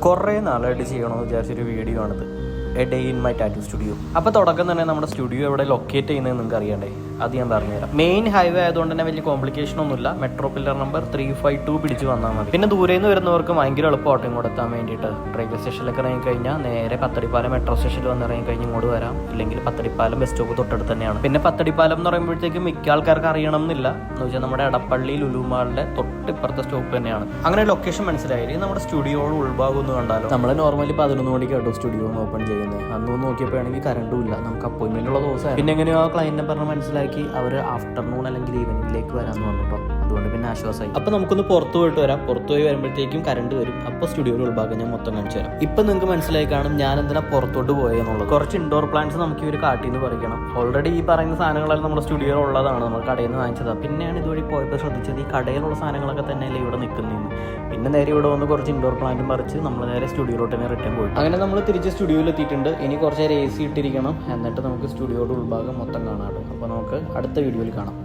കുറേ നാളായിട്ട് ചെയ്യണമെന്ന് വിചാരിച്ചൊരു വീഡിയോ ആണിത്, A day in my tattoo studio. അപ്പോൾ തുടക്കം തന്നെ നമ്മുടെ സ്റ്റുഡിയോ എവിടെ ലൊക്കേറ്റ് ചെയ്യുന്നത് നിങ്ങൾക്ക് അറിയണ്ടേ? അത് ഞാൻ പറഞ്ഞുതരാം. മെയിൻ ഹൈവേ ആയതുകൊണ്ട് തന്നെ വലിയ കോംപ്ലിക്കേഷൻ ഒന്നുമില്ല. മെട്രോ പില്ലർ നമ്പർ 352 പിടിച്ച് വന്നാൽ മതി. പിന്നെ ദൂരെ നിന്ന് വരുന്നവർക്ക് ഭയങ്കര എളുപ്പം ഓട്ടം ഇങ്ങോട്ട് എത്താൻ വേണ്ടിയിട്ട് റെയിൽവേ സ്റ്റേഷനിലൊക്കെ ഇറങ്ങി കഴിഞ്ഞാൽ നേരെ പത്തടിപ്പാലം മെട്രോ സ്റ്റേഷനിൽ വന്ന് ഇറങ്ങി കഴിഞ്ഞ് ഇങ്ങോട്ട് വരാം. ഇല്ലെങ്കിൽ പത്തടിപ്പാലം ബസ് സ്റ്റോപ്പ് തൊട്ടടുത്ത് തന്നെയാണ്. പിന്നെ പത്തടിപ്പാലം എന്ന് പറയുമ്പോഴത്തേക്കും മിക്ക ആൾക്കാർക്ക് അറിയണം എന്നില്ല. എന്ന് വെച്ചാൽ നമ്മുടെ എടപ്പള്ളി ലുലുമാളിന്റെ തൊട്ടിപ്പുറത്തെ സ്റ്റോപ്പ് തന്നെയാണ്. അങ്ങനെ ലൊക്കേഷൻ മനസ്സിലായി. നമ്മുടെ സ്റ്റുഡിയോയുടെ ഉൾഭാഗം ഒന്ന് കണ്ടാലോ. നമ്മൾ നോർമലി 11 മണിക്ക് കേട്ടോ സ്റ്റുഡിയോ ഓപ്പൺ ചെയ്യുന്നത്. അന്ന് നോക്കിയപ്പോഴാണെങ്കിൽ കറണ്ടും ഇല്ല. നമുക്ക് അപ്പോയിന്റ്മെന്റ് ഉള്ള ദിവസമാണ്. പിന്നെ എങ്ങനെയോ ക്ലയന്റിനെ പറഞ്ഞ് മനസ്സിലാക്കി അവർ ആഫ്റ്റർനൂൺ അല്ലെങ്കിൽ ഈവനിങ്ങിലേക്ക് വരാമെന്ന് പറഞ്ഞിട്ടോ. അതുകൊണ്ട് പിന്നെ ആശ്വാസമായി. അപ്പോൾ നമുക്കൊന്ന് പുറത്തു പോയിട്ട് വരാം. പുറത്തു പോയി വരുമ്പോഴത്തേക്കും കറണ്ട് വരും. അപ്പോൾ സ്റ്റുഡിയോയുടെ ഉൾഭാഗം ഞാൻ മൊത്തം കാണിച്ചു തരാം. ഇപ്പം നിങ്ങൾക്ക് മനസ്സിലായി കാണും ഞാൻ എന്തിനാ പുറത്തോട്ട് പോയെന്നുള്ളത്. കുറച്ച് ഇൻഡോർ പ്ലാന്റ്സ് നമുക്ക് ഇവർ കാട്ടിൽ നിന്ന് പറിക്കണം. ഓൾറെഡി ഈ പറയുന്ന സാധനങ്ങളെല്ലാം നമ്മുടെ സ്റ്റുഡിയോയിൽ ഉള്ളതാണ്. നമ്മൾ കടയിൽ നിന്ന് വാങ്ങിച്ചതാണ്. പിന്നെയാണ് ഇതുവഴി പോയപ്പോൾ ശ്രദ്ധിച്ചത് ഈ കടയിലുള്ള സാധനങ്ങളൊക്കെ തന്നെയല്ലേ ഇവിടെ നിൽക്കുന്നതെന്ന്. പിന്നെ നേരെ ഇവിടെ വന്ന് കുറച്ച് ഇൻഡോർ പ്ലാന്റും പറിച്ച് നമ്മൾ നേരെ സ്റ്റുഡിയോയിലോട്ട് തന്നെ റിട്ടേൺ പോയി. അങ്ങനെ നമ്മൾ തിരിച്ച് സ്റ്റുഡിയോയിൽ എത്തിയിട്ടുണ്ട്. ഇനി കുറച്ച് നേരം AC ഇട്ടിരിക്കണം. എന്നിട്ട് നമുക്ക് സ്റ്റുഡിയോയുടെ ഉൾഭാഗം മൊത്തം കാണാം. അപ്പോൾ നമുക്ക് അടുത്ത വീഡിയോയിൽ കാണാം.